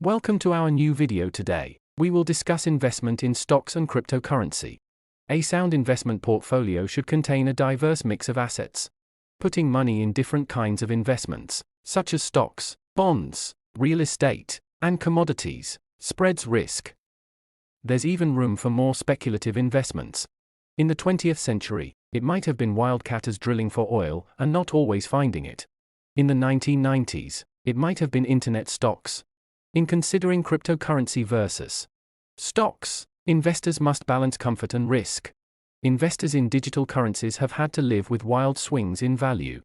Welcome to our new video today. We will discuss investment in stocks and cryptocurrency. A sound investment portfolio should contain a diverse mix of assets. Putting money in different kinds of investments, such as stocks, bonds, real estate, and commodities, spreads risk. There's even room for more speculative investments. In the 20th century, it might have been wildcatters drilling for oil and not always finding it. In the 1990s, it might have been internet stocks. In considering cryptocurrency versus stocks, investors must balance comfort and risk. Investors in digital currencies have had to live with wild swings in value.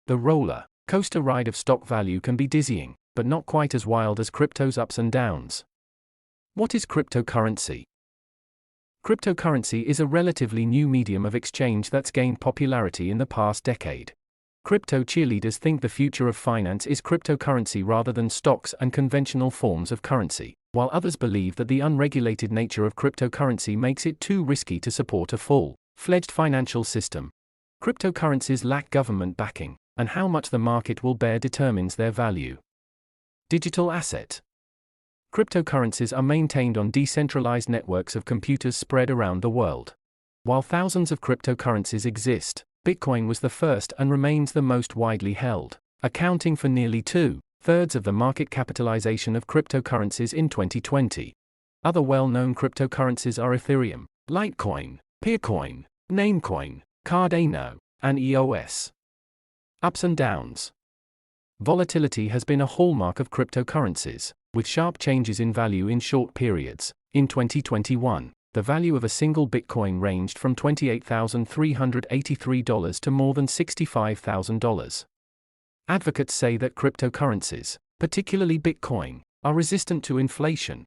The roller coaster ride of stock value can be dizzying, but not quite as wild as crypto's ups and downs. What is cryptocurrency? Cryptocurrency is a relatively new medium of exchange that's gained popularity in the past decade. Crypto cheerleaders think the future of finance is cryptocurrency rather than stocks and conventional forms of currency, while others believe that the unregulated nature of cryptocurrency makes it too risky to support a full-fledged financial system. Cryptocurrencies lack government backing, and how much the market will bear determines their value. Digital asset. Cryptocurrencies are maintained on decentralized networks of computers spread around the world. While thousands of cryptocurrencies exist, Bitcoin was the first and remains the most widely held, accounting for nearly 2/3 of the market capitalization of cryptocurrencies in 2020. Other well-known cryptocurrencies are Ethereum, Litecoin, Peercoin, Namecoin, Cardano, and EOS. Ups and downs. Volatility has been a hallmark of cryptocurrencies, with sharp changes in value in short periods. In 2021, the value of a single Bitcoin ranged from $28,383 to more than $65,000. Advocates say that cryptocurrencies, particularly Bitcoin, are resistant to inflation.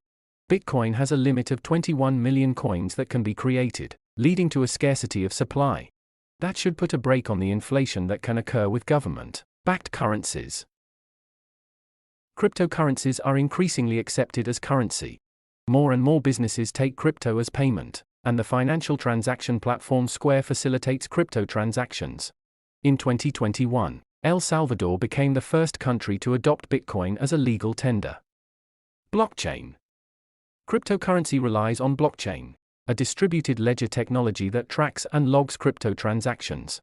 Bitcoin has a limit of 21 million coins that can be created, leading to a scarcity of supply. That should put a brake on the inflation that can occur with government-backed currencies. Cryptocurrencies are increasingly accepted as currency. More and more businesses take crypto as payment, and the financial transaction platform Square facilitates crypto transactions. In 2021, El Salvador became the first country to adopt Bitcoin as a legal tender. Blockchain. Cryptocurrency relies on blockchain, a distributed ledger technology that tracks and logs crypto transactions.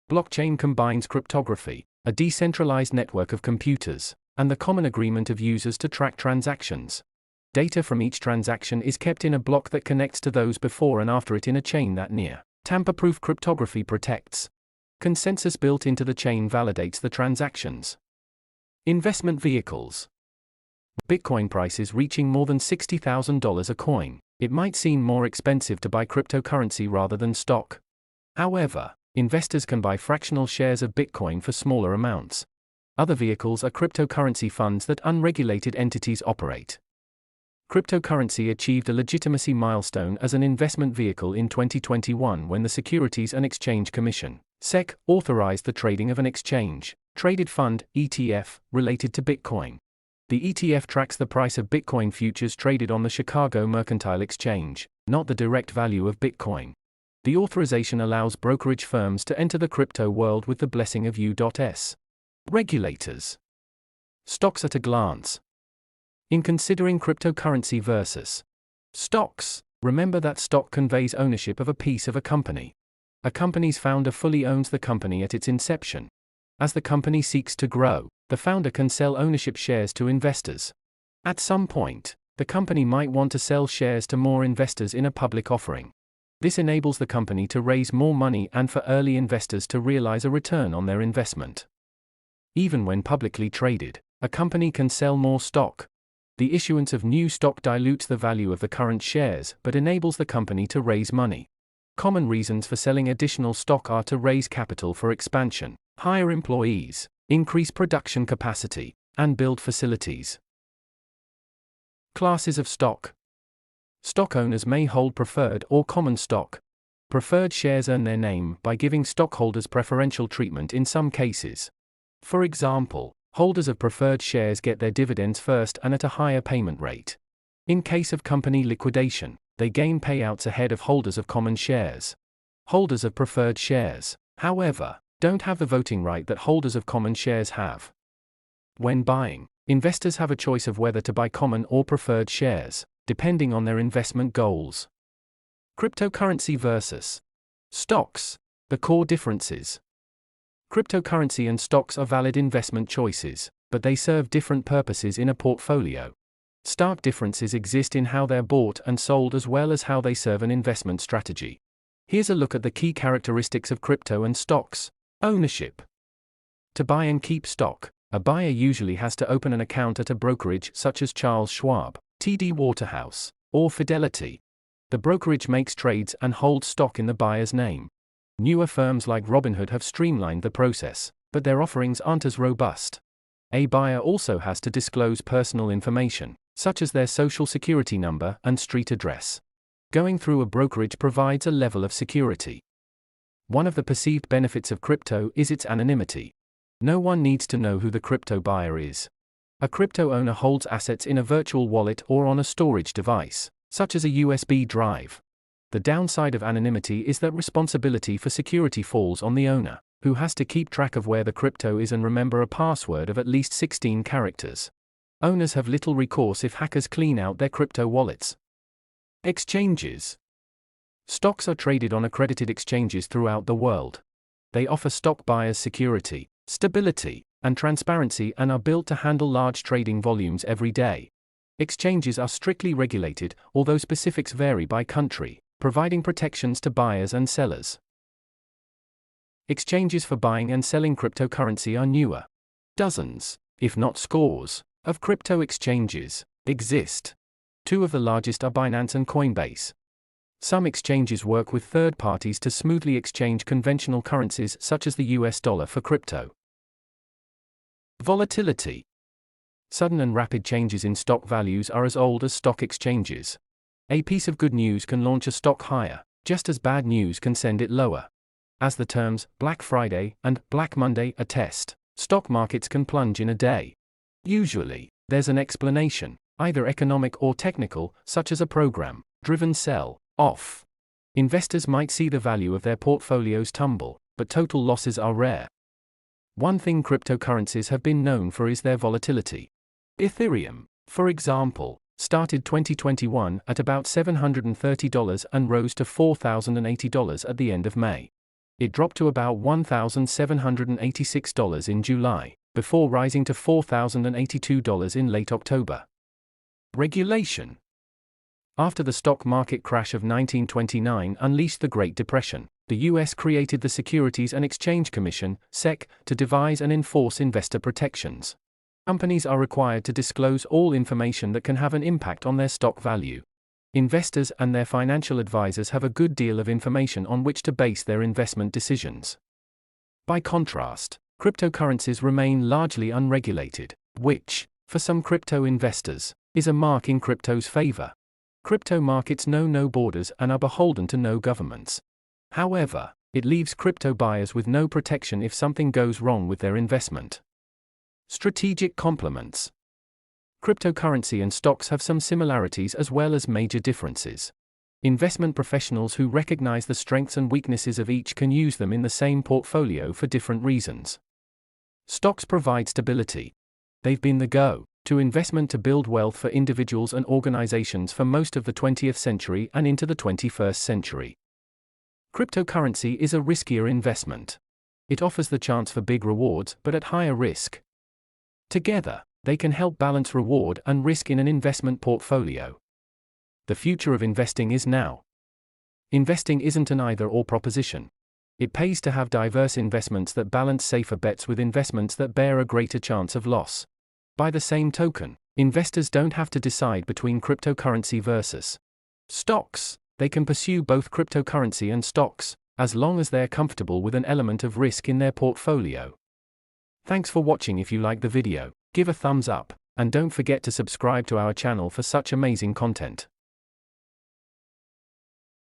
Blockchain combines cryptography, a decentralized network of computers, and the common agreement of users to track transactions. Data from each transaction is kept in a block that connects to those before and after it in a chain that tamper-proof cryptography protects. Consensus built into the chain validates the transactions. Investment vehicles. Bitcoin prices reaching more than $60,000 a coin, it might seem more expensive to buy cryptocurrency rather than stock. However, investors can buy fractional shares of Bitcoin for smaller amounts. Other vehicles are cryptocurrency funds that unregulated entities operate. Cryptocurrency achieved a legitimacy milestone as an investment vehicle in 2021 when the Securities and Exchange Commission, SEC, authorized the trading of an exchange-traded fund, ETF, related to Bitcoin. The ETF tracks the price of Bitcoin futures traded on the Chicago Mercantile Exchange, not the direct value of Bitcoin. The authorization allows brokerage firms to enter the crypto world with the blessing of U.S. regulators. Stocks at a glance. In considering cryptocurrency versus stocks, remember that stock conveys ownership of a piece of a company. A company's founder fully owns the company at its inception. As the company seeks to grow, the founder can sell ownership shares to investors. At some point, the company might want to sell shares to more investors in a public offering. This enables the company to raise more money and for early investors to realize a return on their investment. Even when publicly traded, a company can sell more stock. The issuance of new stock dilutes the value of the current shares but enables the company to raise money. Common reasons for selling additional stock are to raise capital for expansion, hire employees, increase production capacity, and build facilities. Classes of stock. Stock owners may hold preferred or common stock. Preferred shares earn their name by giving stockholders preferential treatment in some cases. For example, holders of preferred shares get their dividends first and at a higher payment rate. In case of company liquidation, they gain payouts ahead of holders of common shares. Holders of preferred shares, however, don't have the voting right that holders of common shares have. When buying, Investors have a choice of whether to buy common or preferred shares, depending on their investment goals. Cryptocurrency versus stocks. The core differences. Cryptocurrency and stocks are valid investment choices, but they serve different purposes in a portfolio. Stark differences exist in how they're bought and sold as well as how they serve an investment strategy. Here's a look at the key characteristics of crypto and stocks. Ownership. To buy and keep stock, a buyer usually has to open an account at a brokerage such as Charles Schwab, TD Waterhouse, or Fidelity. The brokerage makes trades and holds stock in the buyer's name. Newer firms like Robinhood have streamlined the process, but their offerings aren't as robust. A buyer also has to disclose personal information, such as their social security number and street address. Going through a brokerage provides a level of security. One of the perceived benefits of crypto is its anonymity. No one needs to know who the crypto buyer is. A crypto owner holds assets in a virtual wallet or on a storage device, such as a USB drive. The downside of anonymity is that responsibility for security falls on the owner, who has to keep track of where the crypto is and remember a password of at least 16 characters. Owners have little recourse if hackers clean out their crypto wallets. Exchanges. Stocks are traded on accredited exchanges throughout the world. They offer stock buyers security, stability, and transparency and are built to handle large trading volumes every day. Exchanges are strictly regulated, although specifics vary by country, providing protections to buyers and sellers. Exchanges for buying and selling cryptocurrency are newer. Dozens, if not scores, of crypto exchanges exist. Two of the largest are Binance and Coinbase. Some exchanges work with third parties to smoothly exchange conventional currencies such as the US dollar for crypto. Volatility. Sudden and rapid changes in stock values are as old as stock exchanges. A piece of good news can launch a stock higher, just as bad news can send it lower. As the terms Black Friday and Black Monday attest, stock markets can plunge in a day. Usually, there's an explanation, either economic or technical, such as a program-driven sell-off. Investors might see the value of their portfolios tumble, but total losses are rare. One thing cryptocurrencies have been known for is their volatility. Ethereum, for example, started 2021 at about $730 and rose to $4,080 at the end of May. It dropped to about $1,786 in July, before rising to $4,082 in late October. Regulation. After the stock market crash of 1929 unleashed the Great Depression, the U.S. created the Securities and Exchange Commission, SEC, to devise and enforce investor protections. Companies are required to disclose all information that can have an impact on their stock value. Investors and their financial advisors have a good deal of information on which to base their investment decisions. By contrast, cryptocurrencies remain largely unregulated, which, for some crypto investors, is a mark in crypto's favor. Crypto markets know no borders and are beholden to no governments. However, it leaves crypto buyers with no protection if something goes wrong with their investment. Strategic complements. Cryptocurrency and stocks have some similarities as well as major differences. Investment professionals who recognize the strengths and weaknesses of each can use them in the same portfolio for different reasons. Stocks provide stability. They've been the go-to investment to build wealth for individuals and organizations for most of the 20th century and into the 21st century. Cryptocurrency is a riskier investment. It offers the chance for big rewards but at higher risk. Together, they can help balance reward and risk in an investment portfolio. The future of investing is now. Investing isn't an either-or proposition. It pays to have diverse investments that balance safer bets with investments that bear a greater chance of loss. By the same token, investors don't have to decide between cryptocurrency versus stocks. They can pursue both cryptocurrency and stocks, as long as they're comfortable with an element of risk in their portfolio. Thanks for watching. If you like the video, give a thumbs up, and don't forget to subscribe to our channel for such amazing content.